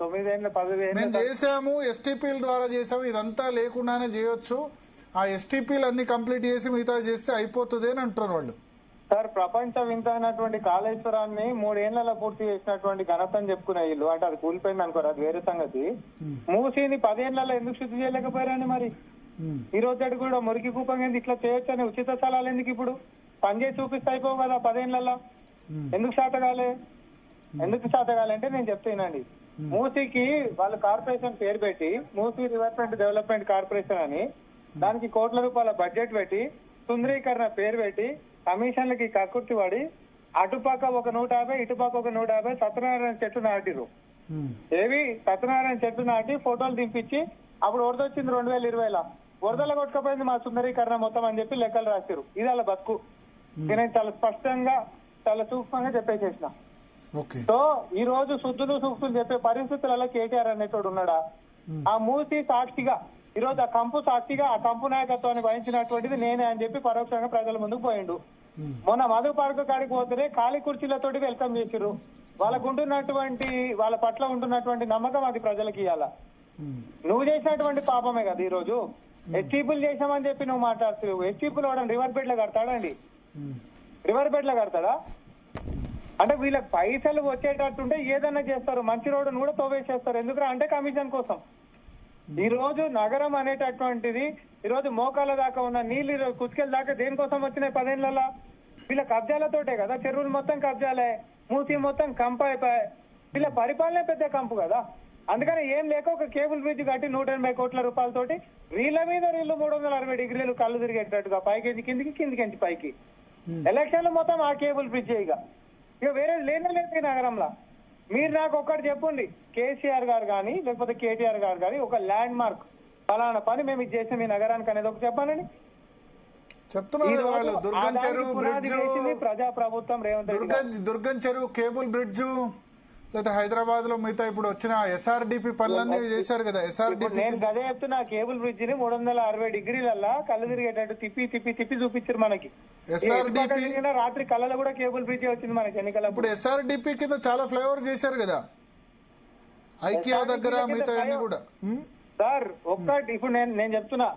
9 ఏళ్ళ 10 మేము చేసాము, ఎస్టీపీల ద్వారా చేసాము, ఇదంతా లేకుండానే చేయొచ్చు, ఆ ఎస్టీపీలు అన్ని కంప్లీట్ చేసి మిగతా చేస్తే అయిపోతుంది అని అంటున్నారు వాళ్ళు. సార్ ప్రపంచ వింత అయినటువంటి కాళేశ్వరాన్ని 3 ఏళ్లలో పూర్తి చేసినటువంటి ఘనత అని చెప్పుకునే ఇల్లు అంటే అది కూలిపోయింది అనుకోరు, అది వేరే సంగతి. మూసీని 10 ఏళ్లలో ఎందుకు శుద్ధి చేయలేకపోయారండి? మరి ఈ రోజు కూడా మురికి కూపం ఏంది ఇట్లా చేయొచ్చని ఉచిత స్థలాలు ఎందుకు ఇప్పుడు పనిచేసి చూపిస్తే అయిపోవు కదా 10 ఏళ్లలో? ఎందుకు శాతగాలే? ఎందుకు శాతగాలే అంటే నేను చెప్తానండి, మూసీకి వాళ్ళు కార్పొరేషన్ పేరు పెట్టి మూసీ రివర్మెంట్ డెవలప్మెంట్ కార్పొరేషన్ అని దానికి కోట్ల రూపాయల బడ్జెట్ పెట్టి సుందరీకరణ పేరు పెట్టి కమిషన్లకి కక్కుర్తి పడి అటుపక్క ఒక 150 ఇటుపక్క ఒక 150 సత్యనారాయణ చెట్లు నాటిరు. ఏవి సత్యనారాయణ చెట్లు నాటి ఫోటోలు దింపించి అప్పుడు వరద వచ్చింది 2020లో, వరదలో కొట్టుకపోయింది మా సుందరీకరణ మొత్తం అని చెప్పి లెక్కలు రాశారు. ఇది అలా బతుకు. నేను చాలా స్పష్టంగా చాలా సూక్ష్మంగా చెప్పేసేసిన. సో ఈ రోజు శుద్ధులు సూక్తులు చెప్పే పరిస్థితులలో కేటీఆర్ అనేటోడు ఉన్నాడా? ఆ మూసి సాక్షిగా ఈ రోజు ఆ కంపు సాక్షిగా ఆ కంపు నాయకత్వాన్ని వహించినటువంటిది నేనే అని చెప్పి పరోక్షంగా ప్రజల ముందుకు పోయిండు. మొన్న మధు పార్కు కాడికి పోతే ఖాళీ కుర్చీలతోటి వెల్కమ్ చేసిర్రు. వాళ్ళకు ఉంటున్నటువంటి వాళ్ళ పట్ల ఉంటున్నటువంటి నమ్మకం అది ప్రజలకు ఇవ్వాలా. నువ్వు చేసినటువంటి పాపమే కదా ఈ రోజు. ఎస్టీపులు చేసామని చెప్పి నువ్వు మాట్లాడుతున్నావు. ఎస్టీపులు వాడని రివర్ బెడ్ లో కడతాడండి? రివర్ బెడ్ లో కడతాడా? అంటే వీళ్ళకి పైసలు వచ్చేటట్టుంటే ఏదన్నా చేస్తారు, మంచి రోడ్డును కూడా తోవేసేస్తారు. ఎందుకు అంటే కమిషన్ కోసం. ఈ రోజు నగరం అనేటటువంటిది ఈ రోజు మోకాల దాకా ఉన్న నీళ్ళు కుచ్కెల దాకా దేనికోసం వచ్చినాయి 10 ఏళ్లలో? వీళ్ళ కబ్జాలతోటే కదా. చెరువులు మొత్తం కబ్జాలే, మూసి మొత్తం కంపు అయిపోయాయి. వీళ్ళ పరిపాలన పెద్ద కంపు కదా. అందుకని ఏం లేక ఒక కేబుల్ బ్రిడ్జ్ కట్టి 180 కోట్ల రూపాయలతోటి రీళ్ల మీద రీళ్లు 360 డిగ్రీలు కళ్ళు తిరిగేటట్టుగా పైకి కిందికి కిందికి పైకి ఎలక్షన్లు మొత్తం ఆ కేబుల్ బ్రిడ్జ్ ఇక వేరే లేనే లేదు ఈ నగరంలో. మీరు నాకు ఒక్కటి చెప్పండి, కేసీఆర్ గారు కానీ లేకపోతే కేటీఆర్ గారు కానీ ఒక ల్యాండ్ మార్క్ ఫలానా పని మేము ఇది చేసాం ఈ నగరానికి అనేది ఒక చెప్పానండి. చెప్తున్నారు దుర్గం చెరువు బ్రిడ్జ్, ప్రజా ప్రభుత్వం రేవంత్ రెడ్డి దుర్గం చెరువు కేబుల్ బ్రిడ్జ్, లేదా హైదరాబాద్ లో మిగతా ఇప్పుడు వచ్చిన ఎస్ఆర్డిపి పనులన్నీ చేశారు కదా. ఎస్ఆర్డిపి నేను గదే చెప్తున్నా, కేబుల్ బ్రిడ్జ్ ని 360 డిగ్రీలల్లా కళ్ళు తిరిగేటట్టు తిప్పి తిప్పి తిప్పి చూపించారు మనకి. రాత్రి కళ్ళలో కూడా కేబుల్ బ్రిడ్జ్ వచ్చింది మనకి ఎన్నికల. ఇప్పుడు ఎస్ఆర్డిపి కింద చాలా ఫ్లైఓవర్ చేశారు కదా ఐకియా దగ్గర మిగతా కూడా. సార్ ఒక్కటి ఇప్పుడు నేను చెప్తున్నా,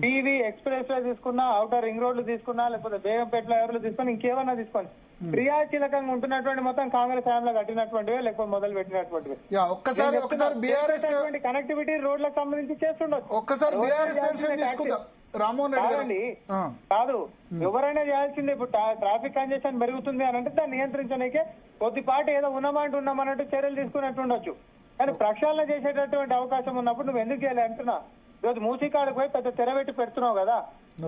టీవీ ఎక్స్ప్రెస్ లో తీసుకున్నా, ఔటర్ రింగ్ రోడ్లు తీసుకున్నా, లేకపోతే బేగంపేట ఫ్లైఓవర్లు తీసుకుని ఇంకేమన్నా తీసుకోండి, క్రియాశీలకంగా ఉంటున్నటువంటి మొత్తం కాంగ్రెస్ హయాంలో కట్టినటువంటివే లేకపోతే మొదలు పెట్టినటువంటివి. ఒక్కసారి బీఆర్ఎస్ కనెక్టివిటీ రోడ్లకు సంబంధించి చేస్తుండొచ్చు. ఒక్కసారి బీఆర్ఎస్ రామ్మోహన్ రెడ్డి కాదు, ఎవరైనా చేయాల్సిందే. ఇప్పుడు ట్రాఫిక్ కంజెషన్ పెరుగుతుంది అని అంటే దాన్ని నియంత్రించడానికే కొద్దిపాటు ఏదో ఉన్నామన్నట్టు చర్యలు తీసుకున్నట్టు ఉండొచ్చు. కానీ ప్రక్షాళన చేసేటటువంటి అవకాశం ఉన్నప్పుడు నువ్వు ఎందుకు చేయాలి అంటున్నా. ఈరోజు మూసీకాడికి పోయి పెద్ద తెర పెట్టి పెడుతున్నావు కదా,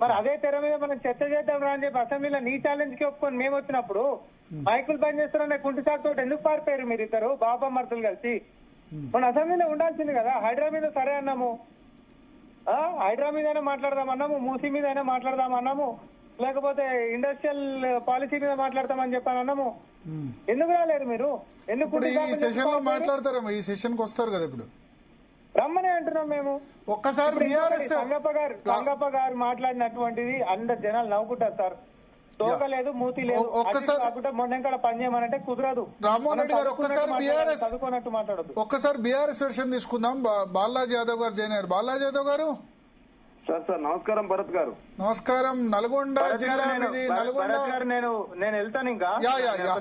మరి అదే తెర మీద మనం చర్చ చేద్దాం రా అని చెప్పి అసెంబ్లీలో నీ ఛాలెంజ్ కి ఒప్పుకొని మేము వచ్చినప్పుడు మైకులు బంద్ చేస్తారనే కుంటిసాకు తోటి ఎందుకు పారిపోయారు మీరు ఇద్దరు బాబామర్తులు కలిసి? మన అసెంబ్లీలో ఉండాల్సింది కదా. హైడ్రా మీద సరే అన్నాము, హైడ్రా మీదైనా మాట్లాడదామన్నాము, మూసీ మీద అయినా మాట్లాడదామన్నాము, లేకపోతే ఇండస్ట్రియల్ పాలసీ మీద మాట్లాడతామని చెప్పాను అన్నాము. ఎందుకు రాలేరు మీరు? ఎందుకు ఈ సెషన్ లో మాట్లాడతారేమో? ఈ సెషన్ కి వస్తారు కదా ఇప్పుడు, రమ్మనే అంటున్నాం మేము. ఒక్కసారి రంగప్ప గారు మాట్లాడినటువంటిది అందరు జనాలు నవ్వుకుంటారు సార్. తోకలేదు మూతి లేదు కాకుండా మొన్న పని చేయమనంటే కుదరదు. రామ్మోహన్ రెడ్డి గారు చదువుకున్నట్టు మాట్లాడదు. ఒక్కసారి బీఆర్ఎస్ వెర్షన్ తీసుకుందాం. బాలాజీ యాదవ్ గారు జాయిన్ అయ్యారు. బాలాజీ యాదవ్ గారు సార్ నమస్కారం. భరత్ గారు నమస్కారం. నల్గొండ జిల్లా నేను వెళ్తాను ఇంకా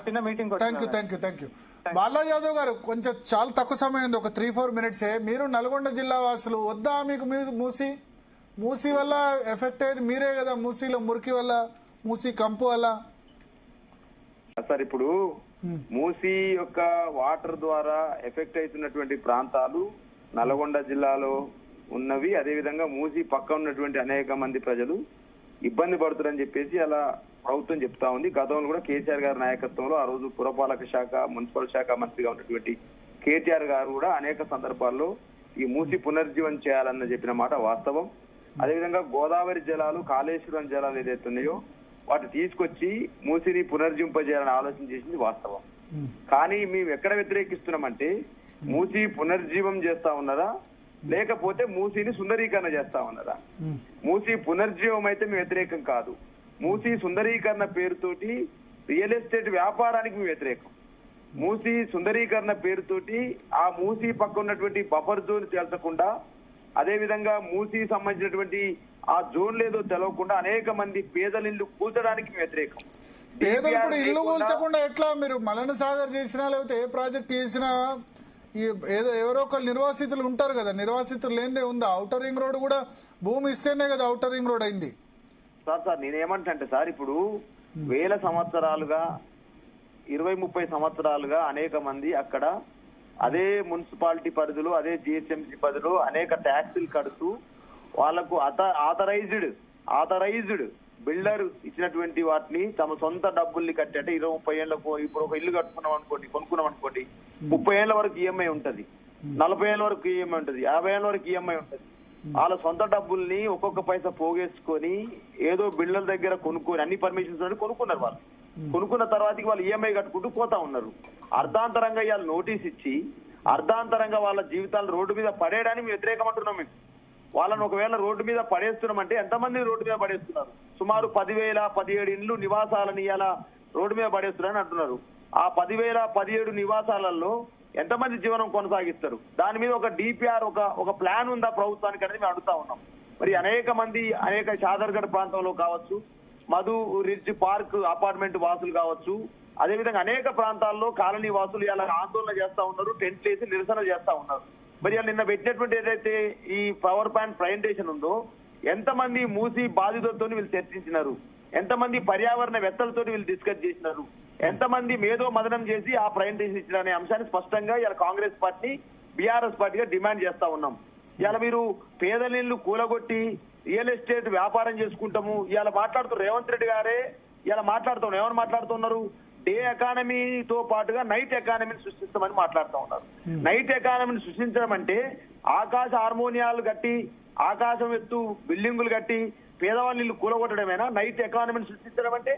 చిన్న meeting. Thank you Balaji Yadav గారు. కొంచెం చాలా తక్కువ సమయం ఉంది, ఒక 3-4 మినిట్సే. మీరు నల్గొండ జిల్లా వాసులు, వద్దా మీకు మూసీ వల్ల ఎఫెక్ట్ అయ్యేది మీరే కదా, మూసీలో మురికి వల్ల, మూసీ కంపు వల్ల. సార్ ఇప్పుడు మూసీ యొక్క వాటర్ ద్వారా ఎఫెక్ట్ అవుతున్నటువంటి ప్రాంతాలు నల్గొండ జిల్లాలో ఉన్నవి. అదేవిధంగా మూసీ పక్క ఉన్నటువంటి అనేక మంది ప్రజలు ఇబ్బంది పడుతున్నారని చెప్పేసి అలా ప్రభుత్వం చెప్తా ఉంది. గతంలో కూడా కేసీఆర్ గారి నాయకత్వంలో ఆ రోజు పురపాలక శాఖ మున్సిపల్ శాఖ మంత్రిగా ఉన్నటువంటి కేటీఆర్ గారు కూడా అనేక సందర్భాల్లో ఈ మూసీ పునర్జీవనం చేయాలన్న చెప్పిన మాట వాస్తవం. అదేవిధంగా గోదావరి జలాలు, కాళేశ్వరం జలాలు ఏదైతే ఉన్నాయో వాటి తీసుకొచ్చి మూసీని పునర్జింపజేయాలని ఆలోచన చేసింది వాస్తవం. కానీ మేము ఎక్కడ వ్యతిరేకిస్తున్నామంటే మూసీ పునర్జీవం చేస్తా ఉన్నారా లేకపోతే మూసీని సుందరీకరణ చేస్తా ఉన్నారా? మూసీ పునర్జీవం అయితే మేము వ్యతిరేకం కాదు. మూసీ సుందరీకరణ పేరుతోటి రియల్ ఎస్టేట్ వ్యాపారానికి మేము వ్యతిరేకం. మూసీ సుందరీకరణ పేరుతోటి ఆ మూసీ పక్క ఉన్నటువంటి బఫర్ జోన్ తేల్చకుండా, అదే విధంగా మూసీ సంబంధించినటువంటి ఆ జోన్ లేదో తెలవకుండా అనేక మంది పేదలిల్లు కూల్చడానికి వ్యతిరేకం. పేదలు ఇప్పుడు ఇల్లు కూల్చకుండా ఎట్లా? మీరు మలన సాగర్ చేసినా లేకపోతే ఏ ప్రాజెక్ట్ చేసినా ఏదో ఎవరో ఒకళ్ళు నిర్వాసితులు ఉంటారు కదా, నిర్వాసితులు లేనిదే ఉందా? ఔటర్ రింగ్ రోడ్ కూడా భూమి ఇస్తేనే కదా ఔటర్ రింగ్ రోడ్ అయింది. సార్ నేనేమంటే సార్, ఇప్పుడు వేల సంవత్సరాలుగా 20-30 సంవత్సరాలుగా అనేక మంది అక్కడ అదే మున్సిపాలిటీ పరిధిలో, అదే జిహెచ్ఎంసీ పరిధిలో అనేక ట్యాక్సులు కడుతూ వాళ్లకు ఆథరైజ్డ్ బిల్డర్ ఇచ్చినటువంటి వాటిని తమ సొంత డబ్బుల్ని కట్టి, అంటే 20-30 ఏళ్లకు ఇప్పుడు ఒక ఇల్లు కొనుక్కున్నాం అనుకోండి 30 ఏళ్ల వరకు ఈఎంఐ ఉంటది, 40 ఏళ్ల వరకు ఈఎంఐ ఉంటది, 50 ఏళ్ల వరకు ఈఎంఐ ఉంటది. వాళ్ళ సొంత డబ్బుల్ని ఒక్కొక్క పైసా పోగేసుకొని ఏదో బిల్డర్ దగ్గర కొనుక్కొని అన్ని పర్మిషన్స్ కొనుక్కున్నారు. వాళ్ళు కొనుక్కున్న తర్వాతకి వాళ్ళు ఈఎంఐ కట్టుకుంటూ పోతా ఉన్నారు. అర్ధాంతరంగా ఇవాళ నోటీస్ ఇచ్చి అర్ధాంతరంగా వాళ్ళ జీవితాలు రోడ్డు మీద పడేయడానికి వ్యతిరేకం అంటున్నాం మేము. వాళ్ళని ఒకవేళ రోడ్డు మీద పడేస్తున్నామంటే ఎంతమంది రోడ్డు మీద పడేస్తున్నారు? సుమారు 10,017 ఇండ్లు నివాసాలని ఇలా రోడ్డు మీద పడేస్తున్నారని అంటున్నారు. ఆ 10,017 నివాసాలలో ఎంతమంది జీవనం కొనసాగిస్తారు? దాని మీద ఒక డిపిఆర్, ఒక ప్లాన్ ఉందా ప్రభుత్వానికి అనేది మేము అడుగుతా ఉన్నాం. మరి అనేక షాదర్గఢ్ ప్రాంతంలో కావచ్చు, మధు రిడ్జ్ పార్క్ అపార్ట్మెంట్ వాసులు కావచ్చు, అదేవిధంగా అనేక ప్రాంతాల్లో కాలనీ వాసులు ఇలా ఆందోళన చేస్తా ఉన్నారు, టెంట్లు వేసి నిరసన చేస్తా ఉన్నారు. మరి నిన్న పెట్టినటువంటి ఏదైతే ఈ పవర్ పాయింట్ ప్రజెంటేషన్ ఉందో, ఎంతమంది మూసి బాధితులతో వీళ్ళు చర్చించినారు, ఎంతమంది పర్యావరణ వేత్తలతో వీళ్ళు డిస్కస్ చేసినారు, ఎంతమంది మేధో మదనం చేసి ఆ ప్రజెంటేషన్ ఇచ్చిన అనే అంశాన్ని స్పష్టంగా ఇలా కాంగ్రెస్ పార్టీ బీఆర్ఎస్ పార్టీగా డిమాండ్ చేస్తా ఉన్నాం. ఇలా మీరు పేదలిళ్ళు కూలగొట్టి రియల్ ఎస్టేట్ వ్యాపారం చేసుకుంటాము ఇలా మాట్లాడుతున్నారు. రేవంత్ రెడ్డి గారే ఇలా మాట్లాడుతున్నారు. ఏమని మాట్లాడుతున్నారు? డే ఎకానమీతో పాటుగా నైట్ ఎకానమీని సృష్టిస్తామని మాట్లాడుతూ ఉన్నారు. నైట్ ఎకానమీని సృష్టించడం అంటే ఆకాశ హార్మోనియాలు కట్టి, ఆకాశం ఎత్తు బిల్డింగులు కట్టి పేదవాళ్ళ ఇల్లు కూలగొట్టడమేనా నైట్ ఎకానమీని సృష్టించడం అంటే?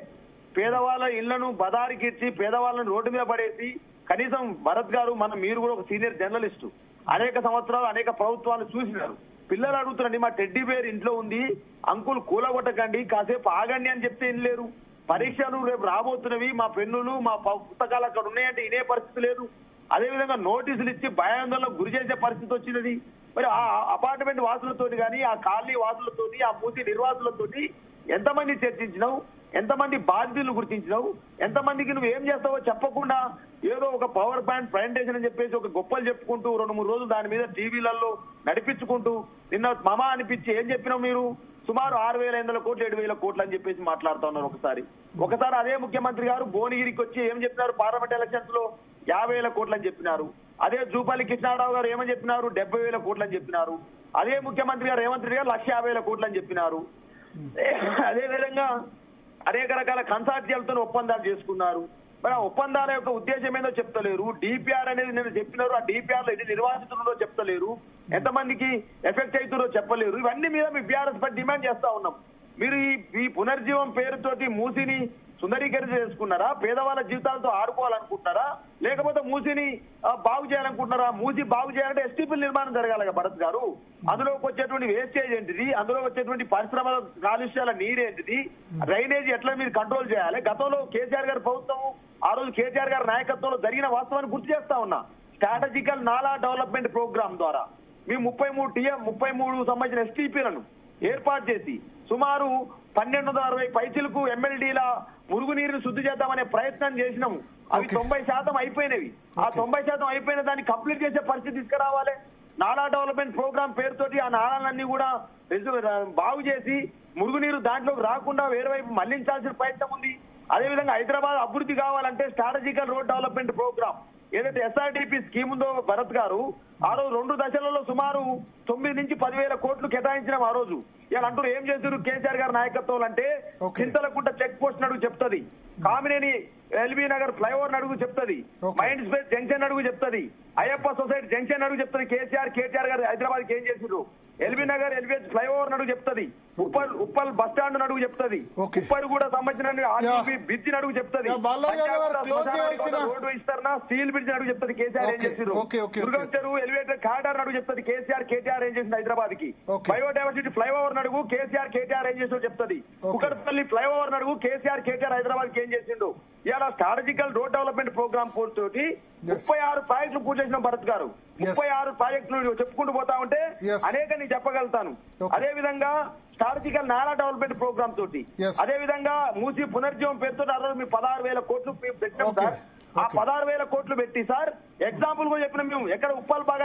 పేదవాళ్ళ ఇళ్లను బదారికిచ్చి పేదవాళ్ళని రోడ్డు మీద పడేసి, కనీసం భరత్ గారు మీరు కూడా ఒక సీనియర్ జర్నలిస్టు, అనేక సంవత్సరాలు అనేక ప్రభుత్వాలు చూసినారు. పిల్లలు అడుగుతున్నాండి, మా టెడ్డీ బేర్ ఇంట్లో ఉంది, అంకుల్ కూలగొట్టకండి, కాసేపు ఆగండి అని చెప్తే ఏం లేరు. పరీక్షలు రేపు రాబోతున్నవి, మా పెన్నులు మా పుస్తకాలు అక్కడ ఉన్నాయంటే ఇనే పరిస్థితి లేదు. అదేవిధంగా నోటీసులు ఇచ్చి భయాందోళనకు గురి చేసే పరిస్థితి వచ్చినది. మరి ఆ అపార్ట్మెంట్ వాసులతోటి కానీ, ఆ కాలనీ వాసులతోటి, ఆ మూసి నిర్వాసులతోటి ఎంతమంది చర్చించినావు, ఎంతమంది బాధితులను గుర్తించినావు, ఎంతమందికి నువ్వు ఏం చేస్తావో చెప్పకుండా ఏదో ఒక పవర్ పాయింట్ ప్రజెంటేషన్ అని చెప్పేసి ఒక గొప్పలు చెప్పుకుంటూ 2-3 రోజులు దాని మీద టీవీలలో నడిపించుకుంటూ నిన్న మమ అనిపించి ఏం చెప్పినావు? మీరు సుమారు 6,500 కోట్లు 7,000 కోట్లు అని చెప్పేసి మాట్లాడుతూ ఉన్నారు. ఒకసారి అదే ముఖ్యమంత్రి గారు భువనగిరికి వచ్చి ఏం చెప్పినారు? పార్లమెంట్ ఎలక్షన్స్ లో 50,000 కోట్లు అని చెప్పినారు. అదే జూపల్లి కృష్ణారావు గారు ఏమని చెప్పినారు? 70,000 కోట్లు అని చెప్పినారు. అదే ముఖ్యమంత్రి గారు రేవంత్ రెడ్డి గారు 150,000 కోట్లు అని చెప్పినారు. అదే విధంగా అనేక రకాల కన్సార్టియాలతో ఒప్పందాలు చేసుకున్నారు. మరి ఆ ఒప్పందాల యొక్క ఉద్దేశం ఏందో చెప్తలేరు. డిపిఆర్ అనేది నేను చెప్పినారు, ఆ డిపిఆర్ లో ఎన్ని నిర్వాసితుల్లో చెప్తలేరు, ఎంతమందికి ఎఫెక్ట్ అవుతుందో చెప్పలేరు. ఇవన్నీ మీద మీ బీఆర్ఎస్ పార్టీ డిమాండ్ చేస్తా ఉన్నాం. మీరు ఈ పునర్జీవం పేరుతోటి మూసిని సుందరీకరణ చేసుకున్నారా? పేదవాళ్ళ జీవితాలతో ఆడుకోవాలనుకుంటున్నారా? లేకపోతే మూసిని బాగు చేయాలనుకుంటున్నారా? మూసి బాగు చేయాలంటే ఎస్టీపీల నిర్మాణం జరగాలి భరత్ గారు. అందులోకి వచ్చేటువంటి వేస్టేజ్ ఏంటిది, అందులో వచ్చేటువంటి పరిశ్రమల కాలుష్యాల నీరేంటిది, డ్రైనేజ్ ఎట్లా మీరు కంట్రోల్ చేయాలి? గతంలో కేసీఆర్ గారి ప్రభుత్వం, ఆ రోజు కేసీఆర్ గారి నాయకత్వంలో జరిగిన వాస్తవాన్ని గుర్తు చేస్తా ఉన్నా. స్ట్రాటజికల్ నాలా డెవలప్మెంట్ ప్రోగ్రామ్ ద్వారా మేము 33 సంబంధించిన ఎస్టీపీలను ఏర్పాటు చేసి సుమారు 1,260 పైసలకు ఎమ్మెల్డీల మురుగునీరుని శుద్ధి చేద్దామనే ప్రయత్నం చేసినాము. అవి 90% అయిపోయినవి. ఆ 90% అయిపోయిన దాన్ని కంప్లీట్ చేసే పరిస్థితి తీసుకురావాలి. నాలా డెవలప్మెంట్ ప్రోగ్రామ్ పేరుతోటి ఆ నాళాలన్నీ కూడా బాగు చేసి మురుగునీరు దాంట్లోకి రాకుండా వేరే వైపు మళ్లించాల్సిన ప్రయత్నం ఉంది. అదేవిధంగా హైదరాబాద్ అభివృద్ధి కావాలంటే స్ట్రాటజికల్ రోడ్ డెవలప్మెంట్ ప్రోగ్రామ్ ఏదైతే ఎస్ఆర్డిపి స్కీమ్ ఉందో భరత్ గారు, ఆ రోజు 2 దశలలో సుమారు 9 నుంచి 10,000 కోట్లు కేటాయించినాం. ఆ రోజు ఇలా అంటూ ఏం చేశారు కేసీఆర్ గారి నాయకత్వం అంటే? చింతలకుంట చెక్ పోస్ట్ అడుగు చెప్తుంది, కామినేని ఎల్బీ నగర్ ఫ్లైఓవర్ అడుగు చెప్తుంది, మైండ్ స్పేస్ జంక్షన్ అడుగు చెప్తుంది, అయ్యప్ప సొసైటీ జంక్షన్ అడుగు చెప్తుంది. కేసీఆర్ గారు హైదరాబాద్ కి ఏం చేసిండ్రు? ఎల్బీ నగర్ ఎల్బీఎస్ ఫ్లైఓవర్ నడుగు చెప్తుంది, ఉప్పల్ బస్ స్టాండ్ నడుగు చెప్తుంది, ఉప్పల్ కూడా సంబంధించిన బ్రిడ్జ్ నడుగు చెప్తుంది, రోడ్డు విస్తరణ స్టీల్ బ్రిడ్జ్ నడుగు చెప్తుంది. కేసీఆర్ ఏం చేసిండ్రు? దుర్గం చెరువు ఎలివేటర్ కారిడార్ నడుగు చెప్తుంది. కేటీఆర్ ఏం చేసింది? హైదరాబాద్ కి బయోడైవర్సిటీ ఫ్లైఓవర్ అడుగు కేటీఆర్ ఏం చేసిండో చెప్తుంది. కుకట్పల్లి ఫ్లైఓవర్ అడుగు కేటీఆర్ హైదరాబాద్ కి ఏం చేసిండు. ఇవాళ స్ట్రాటజికల్ రోడ్ డెవలప్మెంట్ ప్రోగ్రామ్ తోటి 36 ప్రాజెక్టులు పూర్తి చేసిన భరత్ గారు. 36 ప్రాజెక్టులు చెప్పుకుంటూ పోతా ఉంటే అనేక నేను చెప్పగలుగుతాను. అదే విధంగా స్ట్రాటజికల్ నాలా డెవలప్మెంట్ ప్రోగ్రామ్ తోటి, అదే విధంగా మూసి పునర్జీవం పేరుతో 16,000 కోట్లు పెట్టాం సార్. ఆ 16,000 కోట్లు పెట్టి సార్ ఎగ్జాంపుల్ కూడా చెప్పిన మేము ఎక్కడ ఉప్పల్ బాగా